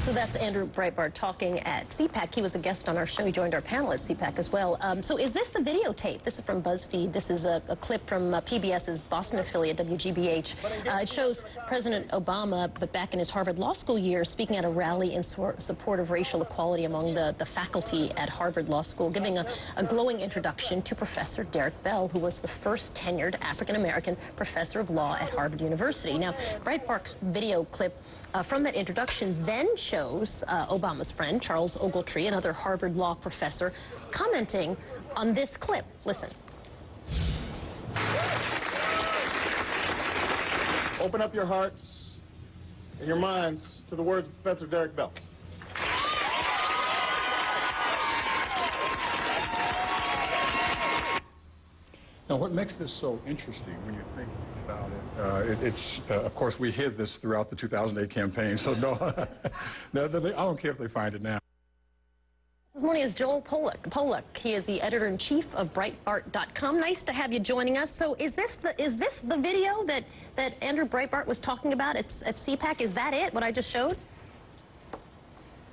So that's Andrew Breitbart talking at CPAC. He was a guest on our show. He joined our panel at CPAC as well. So is this the videotape? This is from BuzzFeed. This is a clip from PBS's Boston affiliate, WGBH. It shows President Obama, but back in his Harvard Law School years, speaking at a rally in support of racial equality among the faculty at Harvard Law School, giving a glowing introduction to Professor Derek Bell, who was the first tenured African-American professor of law at Harvard University. Now, Breitbart's video clip from that introduction then shows Obama's friend, Charles Ogletree, another Harvard law professor, commenting on this clip. Listen. Open up your hearts and your minds to the words of Professor Derek Bell. Now, what makes this so interesting when you think about it, of course, we hid this throughout the 2008 campaign, so no, I don't care if they find it now. This morning is Joel Pollak. He is the editor-in-chief of Breitbart.com. Nice to have you joining us. So is this the video that Andrew Breitbart was talking about at CPAC? Is that it, what I just showed?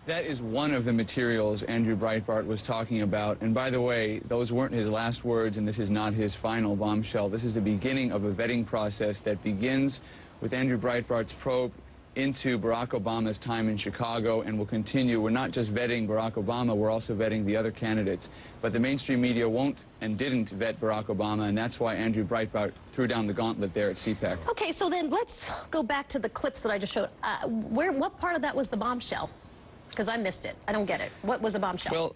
That is one of the materials Andrew Breitbart was talking about. And by the way, those weren't his last words, and this is not his final bombshell. This is the beginning of a vetting process that begins with Andrew Breitbart's probe into Barack Obama's time in Chicago and will continue. We're not just vetting Barack Obama, we're also vetting the other candidates. But the mainstream media won't and didn't vet Barack Obama, and that's why Andrew Breitbart threw down the gauntlet there at CPAC. Okay, so then let's go back to the clips that I just showed. What part of that was the bombshell? Because I missed it. I don't get it. What was a bombshell? Well,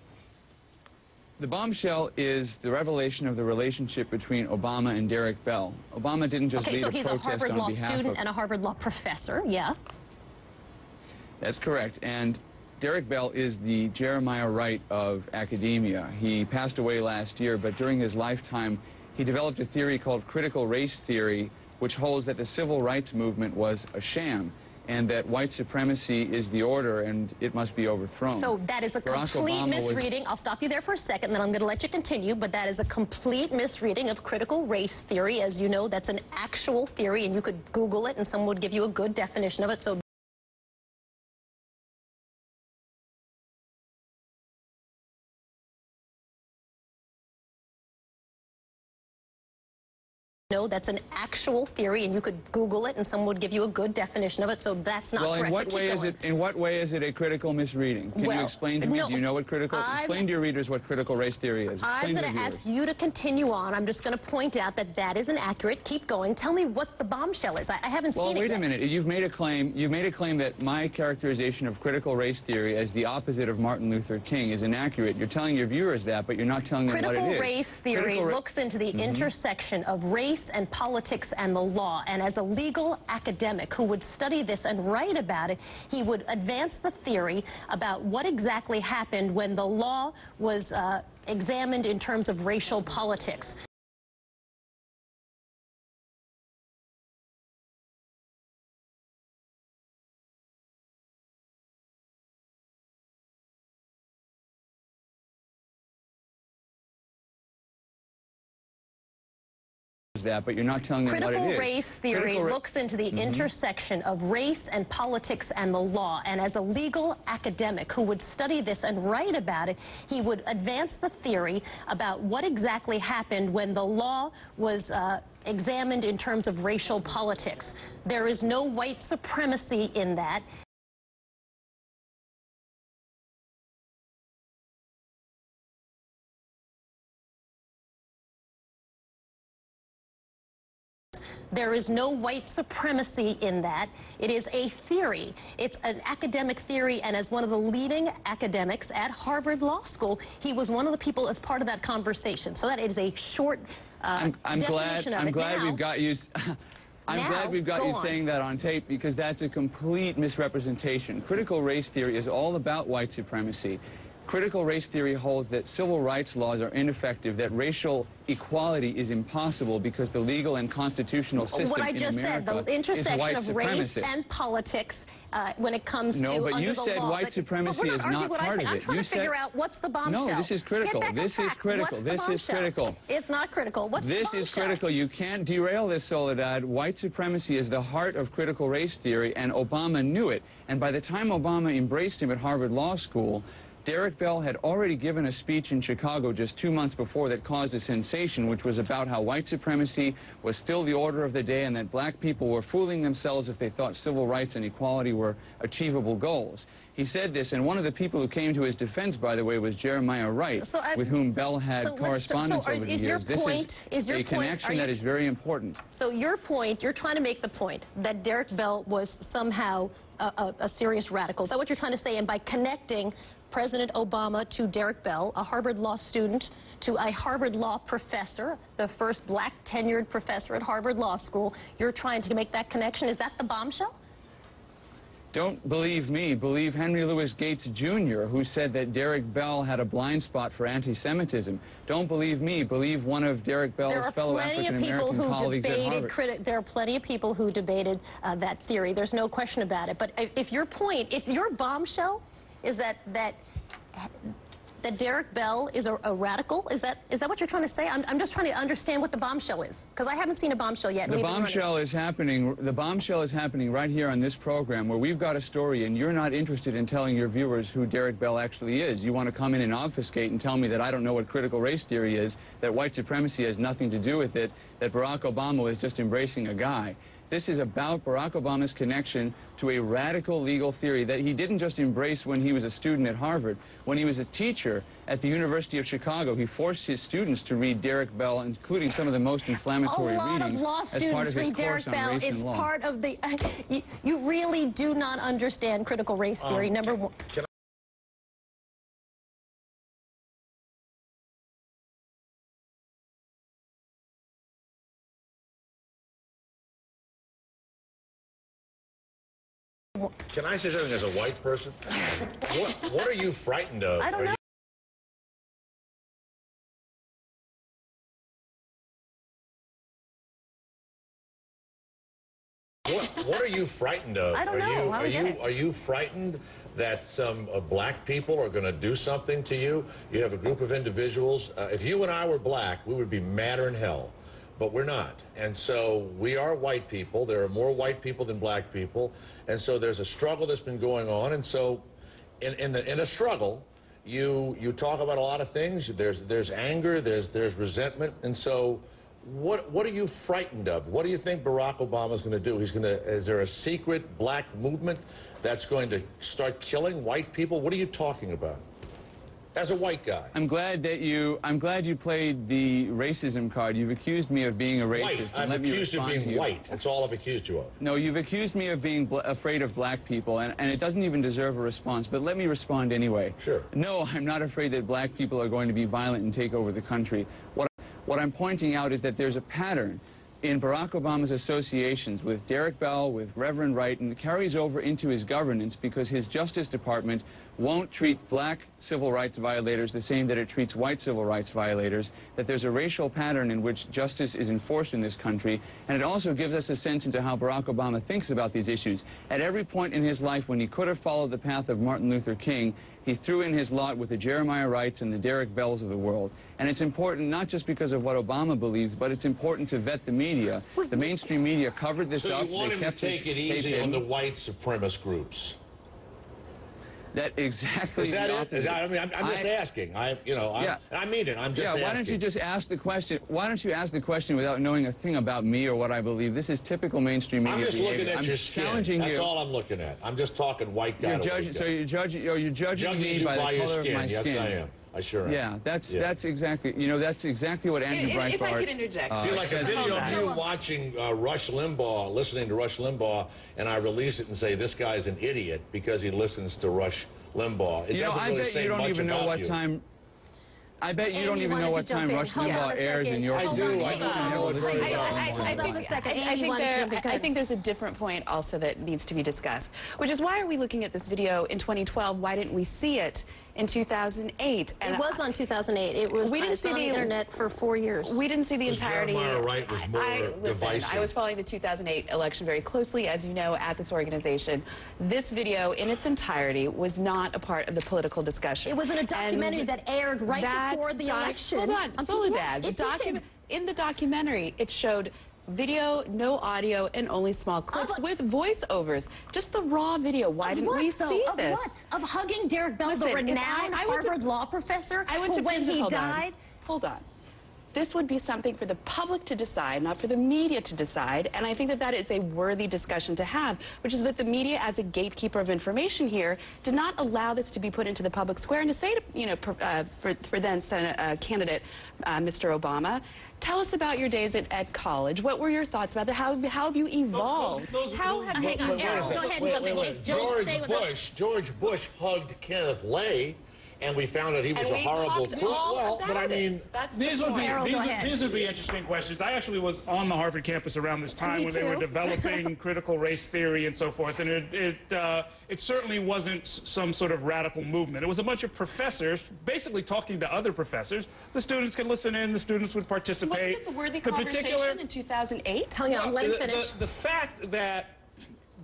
the bombshell is the revelation of the relationship between Obama and Derek Bell. Obama didn't just lead a protest on behalf of... Okay, so he's a Harvard Law student and a Harvard Law professor, yeah. That's correct. And Derek Bell is the Jeremiah Wright of academia. He passed away last year, but during his lifetime, he developed a theory called critical race theory, which holds that the civil rights movement was a sham, and that white supremacy is the order and it must be overthrown. So that is a complete misreading. I'll stop you there for a second, then I'm going to let you continue, but that is a complete misreading of critical race theory. As you know, that's an actual theory, and you could Google it and someone would give you a good definition of it. So no, that's an actual theory, and you could Google it, and someone would give you a good definition of it. So that's not correct. Well, in what way is it a critical misreading? Can you explain to me? Do you know what explain to your readers what critical race theory is? I'm going to ask you to continue on. I'm just going to point out that that is inaccurate. Keep going. Tell me what the bombshell is. I haven't seen it yet. Well, wait a minute. You've made a claim. You've made a claim that my characterization of critical race theory as the opposite of Martin Luther King is inaccurate. You're telling your viewers that, but you're not telling them what it is. Critical race theory looks into the intersection of race and politics and the law, and as a legal academic who would study this and write about it, he would advance the theory about what exactly happened when the law was examined in terms of racial politics. That, but you're not telling them what it is. Critical race theory looks into the intersection of race and politics and the law, and as a legal academic who would study this and write about it, he would advance the theory about what exactly happened when the law was examined in terms of racial politics. There is no white supremacy in that. There is no white supremacy in that. It is a theory. It's an academic theory, and as one of the leading academics at Harvard Law School, he was one of the people as part of that conversation. So that is a short definition of it. I'm glad we've got you. I'm glad we've got you saying that on tape, because that's a complete misrepresentation. Critical race theory is all about white supremacy. Critical race theory holds that civil rights laws are ineffective, that racial equality is impossible because the legal and constitutional system what I just in America said, the intersection is of race and politics when it comes to No, but you said law. white supremacy is not part of it. I'm trying to figure out what's the bombshell. No, this is critical. This is critical. This is critical. It's not critical. What's the bombshell? This is critical. You can't derail this, Soledad. White supremacy is the heart of critical race theory, and Obama knew it. And by the time Obama embraced him at Harvard Law School, Derek Bell had already given a speech in Chicago just 2 months before that caused a sensation, which was about how white supremacy was still the order of the day and that black people were fooling themselves if they thought civil rights and equality were achievable goals. He said this, and one of the people who came to his defense, by the way, was Jeremiah Wright, with whom Bell had correspondence over the years. This is a connection that is very important. So your point, you're trying to make the point that Derek Bell was somehow a serious radical. Is that what you're trying to say? And by connecting President Obama to Derek Bell, a Harvard Law student, to a Harvard Law professor, the first black tenured professor at Harvard Law School, you're trying to make that connection. Is that the bombshell? Don't believe me. Believe Henry Louis Gates, Jr., who said that Derek Bell had a blind spot for anti-Semitism. Don't believe me. Believe one of Derek Bell's fellow African-American colleagues at Harvard. There are plenty of people who debated that theory. There's no question about it. But if your bombshell is that Derek Bell is a radical? Is that what you're trying to say? I'm just trying to understand what the bombshell is, because I haven't seen a bombshell yet. The bombshell is happening. The bombshell is happening right here on this program, where we've got a story, and you're not interested in telling your viewers who Derek Bell actually is. You want to come in and obfuscate and tell me that I don't know what critical race theory is, that white supremacy has nothing to do with it, that Barack Obama was just embracing a guy. This is about Barack Obama's connection to a radical legal theory that he didn't just embrace when he was a student at Harvard. When he was a teacher at the University of Chicago, he forced his students to read Derek Bell, including some of the most inflammatory readings. A lot of law students read Derek Bell. It's part of the... You really do not understand critical race theory, number one. Can I say something as a white person? What are you frightened of? I don't know. What are you frightened of? I don't know. Are you frightened that some black people are going to do something to you? You have a group of individuals. If you and I were black, we would be madder than hell. But we're not. And so we are white people. There are more white people than black people. And so there's a struggle that's been going on. And so in a struggle, you talk about a lot of things. There's anger, there's resentment. And so what are you frightened of? What do you think Barack Obama is going to do? Is there a secret black movement that's going to start killing white people? What are you talking about? As a white guy. I'm glad you played the racism card. You've accused me of being a racist. White. I'm accused of being white. That's all I've accused you of. No, you've accused me of being afraid of black people, and it doesn't even deserve a response, but let me respond anyway. Sure. No, I'm not afraid that black people are going to be violent and take over the country. What I'm pointing out is that there's a pattern in Barack Obama's associations with Derek Bell, with Reverend Wright, and it carries over into his governance because his Justice Department won't treat black civil rights violators the same that it treats white civil rights violators, that there's a racial pattern in which justice is enforced in this country, and it also gives us a sense into how Barack Obama thinks about these issues. At every point in his life when he could have followed the path of Martin Luther King, he threw in his lot with the Jeremiah Wrights and the Derek Bells of the world. And it's important not just because of what Obama believes, but it's important to vet the media. The mainstream media covered this up. So you want him to take it easy on the white supremacist groups? That exactly. Is that it? I'm just asking. I mean it. I'm just asking. Why don't you just ask the question? Why don't you ask the question without knowing a thing about me or what I believe? This is typical mainstream media behavior. I'm just looking at your skin. Challenging That's you. all I'm looking at. I'm just talking white guy. So you're judging me by the color of my skin. Yes, I am. I sure am. Yeah, that's exactly what Andrew Breitbart. If I could interject, I feel like a video of you watching Rush Limbaugh, listening to Rush Limbaugh, and I release it and say this guy's an idiot because he listens to Rush Limbaugh. It doesn't really say much about you. I bet you don't even know what time Rush Limbaugh airs in your... I do. I think there's a different point also that needs to be discussed, which is why are we looking at this video in 2012? Why didn't we see it in 2008. And it was on 2008. It was on the internet for 4 years. We didn't see the entirety. Jeremiah Wright was more divisive. I was following the 2008 election very closely, as you know, at this organization. This video, in its entirety, was not a part of the political discussion. It was in a documentary that aired right before the election. Hold on, Soledad. In the documentary, it showed video, no audio, and only small clips with voiceovers. Just the raw video. Why didn't we see this? Of what? Of hugging Derek Bell, the renowned Harvard law professor, who, when he died... Hold on. This would be something for the public to decide, not for the media to decide, and I think that that is a worthy discussion to have, which is that the media, as a gatekeeper of information here, did not allow this to be put into the public square, and to say to, you know, for then Senate candidate Mr. Obama, tell us about your days at college. What were your thoughts about that? How have you evolved? Hang on, Errol, go ahead and jump in. Hey, Joel, stay with us. George Bush hugged Kenneth Lay, and we found that he was a horrible person. Well, but I mean, these would be interesting questions. I actually was on the Harvard campus around this time when they were developing critical race theory and so forth, and it certainly wasn't some sort of radical movement. It was a bunch of professors basically talking to other professors. The students could listen in, the students would participate. Wasn't this a worthy conversation in 2008? Hang on, let him finish. The fact that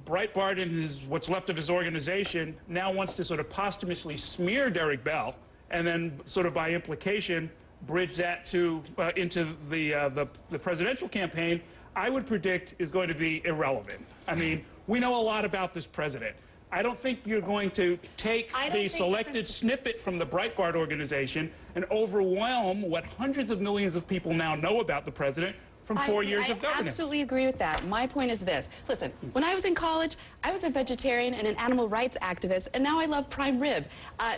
Breitbart and what's left of his organization now wants to sort of posthumously smear Derek Bell, and then sort of by implication bridge that to into the presidential campaign, I would predict is going to be irrelevant. I mean, we know a lot about this president. I don't think you're going to take the selected snippet from the Breitbart organization and overwhelm what hundreds of millions of people now know about the president from 4 years of governance. I absolutely agree with that. My point is this. Listen, when I was in college, I was a vegetarian and an animal rights activist, and now I love prime rib.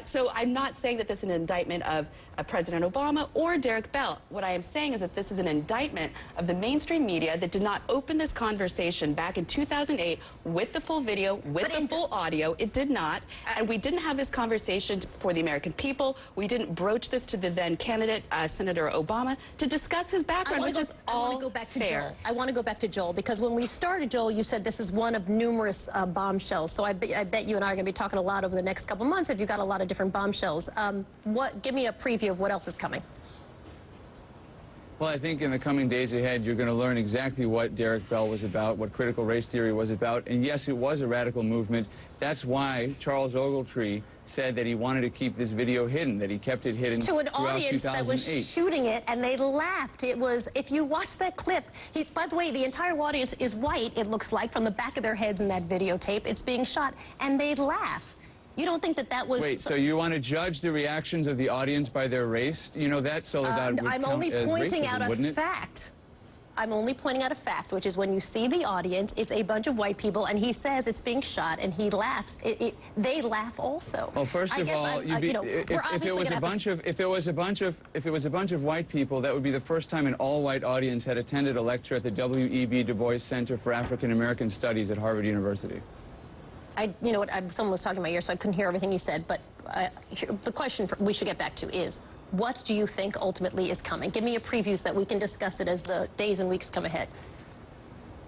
So I'm not saying that this is an indictment of President Obama or Derek Bell. What I am saying is that this is an indictment of the mainstream media that did not open this conversation back in 2008 with the full video, with the full audio. It did not. And we didn't have this conversation for the American people. We didn't broach this to the then candidate, Senator Obama, to discuss his background, which is all go back to Joel. I want to go back to Joel, because when we started, Joel, you said this is one of numerous bombshells. So I bet you and I are going to be talking a lot over the next couple months if you've got a lot of different bombshells. Give me a preview of what else is coming. Well, I think in the coming days ahead, you're going to learn exactly what Derek Bell was about, what critical race theory was about. And yes, it was a radical movement. That's why Charles Ogletree said that he wanted to keep this video hidden, that he kept it hidden to an audience that was shooting it, and they laughed. It was, if you watch that clip, by the way, the entire audience is white, it looks like, from the back of their heads in that videotape. It's being shot, and they laugh. You don't think that that was... Wait, so you want to judge the reactions of the audience by their race? You know, that Soledad would I'm count only as pointing racism, out a wouldn't it? fact. I'm only pointing out a fact, which is when you see the audience, it's a bunch of white people, and he says it's being shot, and he laughs. They laugh also. Well, first of all, if it was a bunch of white people, that would be the first time an all-white audience had attended a lecture at the W.E.B. Du Bois Center for African American Studies at Harvard University. You know what? Someone was talking in my ear, so I couldn't hear everything you said. But the question we should get back to is, what do you think ultimately is coming? Give me a preview so that we can discuss it as the days and weeks come ahead.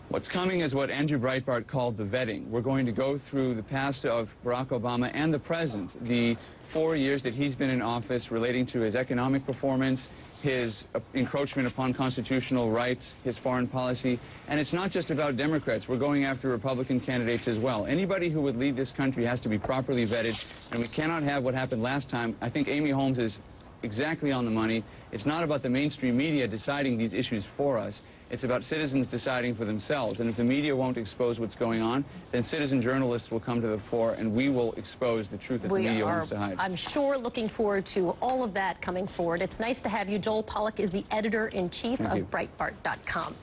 What's coming is what Andrew Breitbart called the vetting. We're going to go through the past of Barack Obama and the present, the 4 years that he's been in office relating to his economic performance, his encroachment upon constitutional rights, his foreign policy. And it's not just about Democrats. We're going after Republican candidates as well. Anybody who would lead this country has to be properly vetted, and we cannot have what happened last time. I think Amy Holmes is exactly on the money. It's not about the mainstream media deciding these issues for us. It's about citizens deciding for themselves. And if the media won't expose what's going on, then citizen journalists will come to the fore, and we will expose the truth that the media wants to hide. I'm sure looking forward to all of that coming forward. It's nice to have you. Joel Pollak is the editor-in-chief of Breitbart.com.